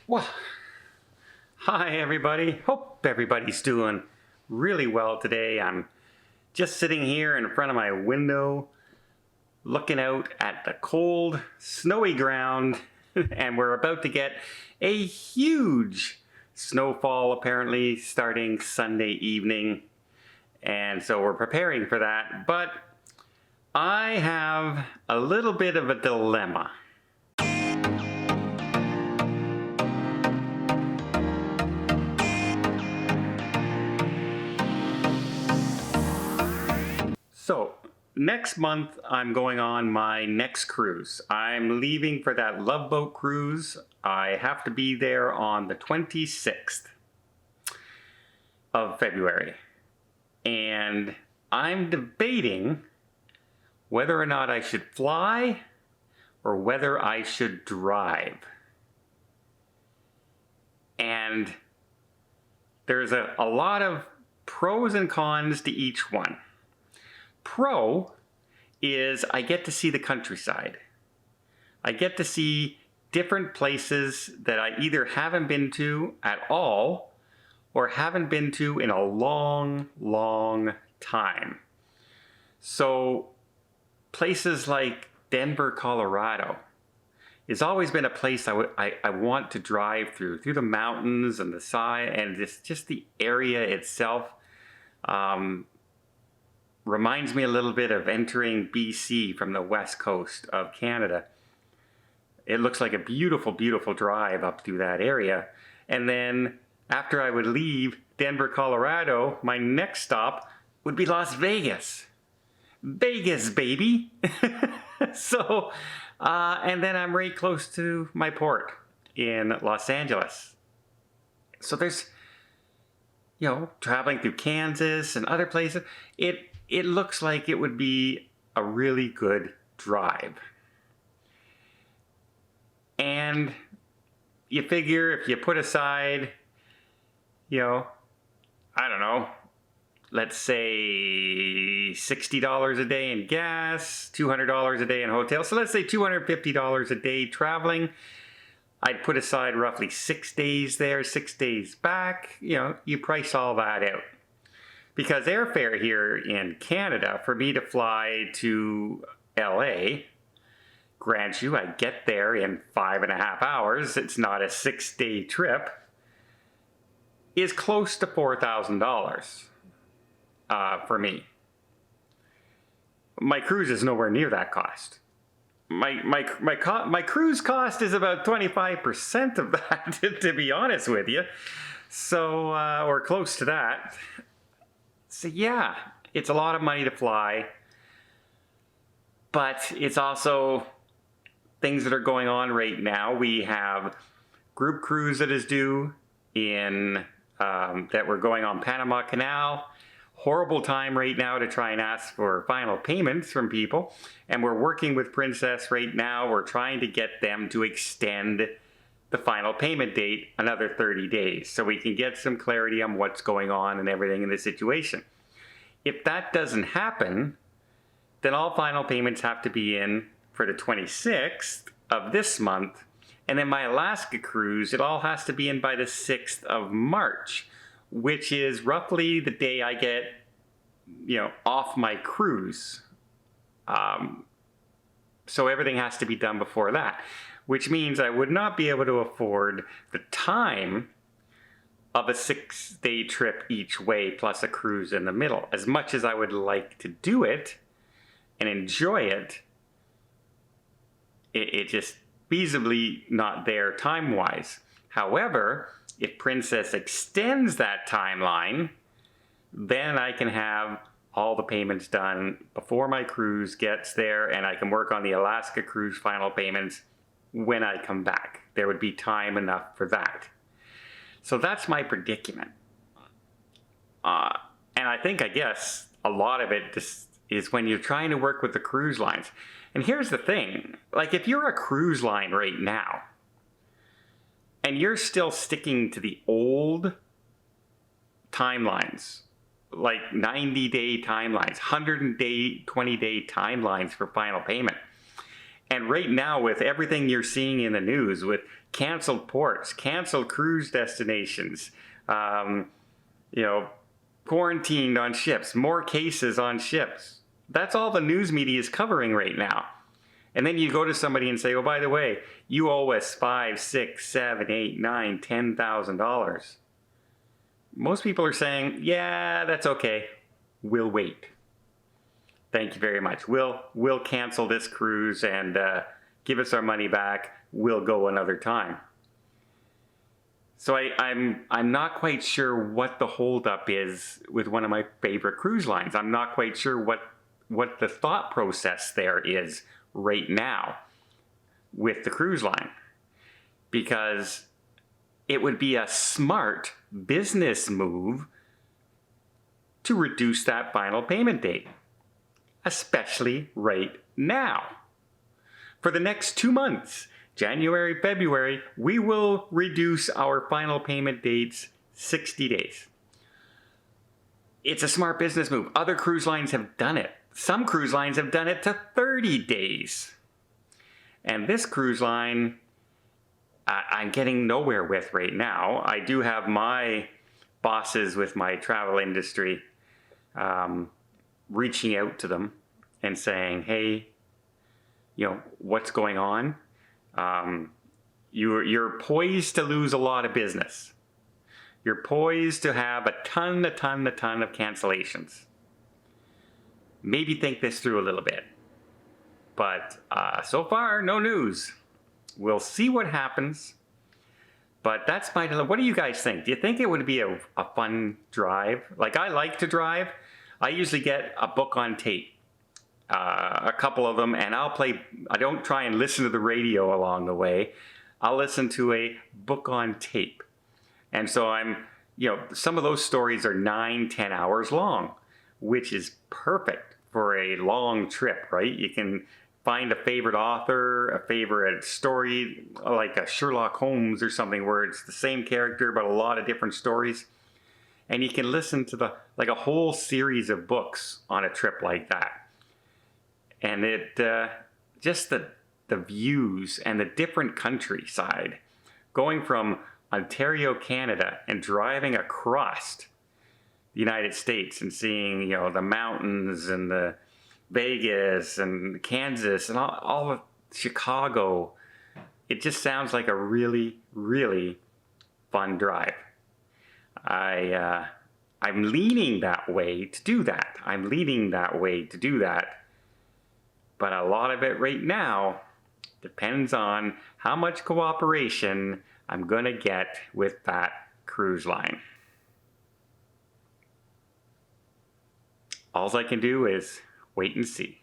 Well, hi everybody. Hope everybody's doing really well today. I'm just sitting here in front of my window looking out at the cold, snowy ground, and we're about to get a huge snowfall apparently starting Sunday evening. And so we're preparing for that, but I have a little bit of a dilemma. So, next month I'm going on my next cruise. I'm leaving for that Love Boat cruise. I have to be there on the 26th of February. And I'm debating whether or not I should fly or whether I should drive. And there's a lot of pros and cons to each one. Pro is I get to see the countryside. I get to see different places that I either haven't been to at all or haven't been to in a long, long time. So places like Denver, Colorado has always been a place I want to drive through the mountains and the side, and just the area itself. Reminds me a little bit of entering BC from the west coast of Canada. It looks like a beautiful, beautiful drive up through that area. And then after I would leave Denver, Colorado, my next stop would be Las Vegas. Vegas, baby! So, and then I'm right close to my port in Los Angeles. So there's, traveling through Kansas and other places, it looks like it would be a really good drive. And you figure if you put aside, I don't know, let's say $60 a day in gas, $200 a day in hotels. So let's say $250 a day traveling. I'd put aside roughly 6 days there, 6 days back. You price all that out. Because airfare here in Canada, for me to fly to LA, grant you, I get there in 5.5 hours, it's not a 6-day trip, is close to $4,000 for me. My cruise is nowhere near that cost. My cruise cost is about 25% of that, to be honest with you. So, or close to that. So yeah, it's a lot of money to fly, but it's also things that are going on right now. We have group cruise that is due in, that we're going on Panama Canal. Horrible time right now to try and ask for final payments from people. And we're working with Princess right now. We're trying to get them to extend the final payment date another 30 days so we can get some clarity on what's going on and everything in the situation. If that doesn't happen, then all final payments have to be in for the 26th of this month. And then my Alaska cruise, it all has to be in by the 6th of March, which is roughly the day I get, off my cruise. So everything has to be done before that, which means I would not be able to afford the time of a 6-day trip each way plus a cruise in the middle. As much as I would like to do it and enjoy it, it just feasibly not there time-wise. However, if Princess extends that timeline, then I can have all the payments done before my cruise gets there, and I can work on the Alaska cruise final payments when I come back. There would be time enough for that. So that's my predicament. And I guess a lot of it just is when you're trying to work with the cruise lines. And here's the thing, like if you're a cruise line right now, and you're still sticking to the old timelines, like 90-day timelines, 120-day timelines for final payment, And right now, with everything you're seeing in the news, with canceled ports, canceled cruise destinations, you know, quarantined on ships, more cases on ships, that's all the news media is covering right now. And then you go to somebody and say, oh, by the way, you owe us $5, $6, $7, $8, $9, $10,000. Most people are saying, yeah, that's okay. We'll wait. Thank you very much. We'll cancel this cruise and give us our money back. We'll go another time. So I'm not quite sure what the holdup is with one of my favorite cruise lines. I'm not quite sure what the thought process there is right now with the cruise line, because it would be a smart business move to reduce that final payment date, especially right now. For the next 2 months, January, February, we will reduce our final payment dates 60 days. It's a smart business move. Other cruise lines have done it. Some cruise lines have done it to 30 days. And this cruise line, I'm getting nowhere with right now. I do have my bosses with my travel industry reaching out to them and saying, hey, you know, what's going on? You're poised to lose a lot of business. You're poised to have a ton of cancellations. Maybe think this through a little bit. But so far, no news. We'll see what happens. But that's my dilemma. What do you guys think? Do you think it would be a fun drive? Like, I like to drive. I usually get a book on tape. A couple of them, and I don't try and listen to the radio along the way. I'll listen to a book on tape. And so some of those stories are 9-10 hours long, which is perfect for a long trip, right? You can find a favorite author, a favorite story, like a Sherlock Holmes or something, where it's the same character but a lot of different stories. And you can listen to a whole series of books on a trip like that. And it just the views and the different countryside, going from Ontario, Canada, and driving across the United States and seeing, you know, the mountains and the Vegas and Kansas and all of Chicago. It just sounds like a really, really fun drive. I'm leaning that way to do that. But a lot of it right now depends on how much cooperation I'm going to get with that cruise line. All I can do is wait and see.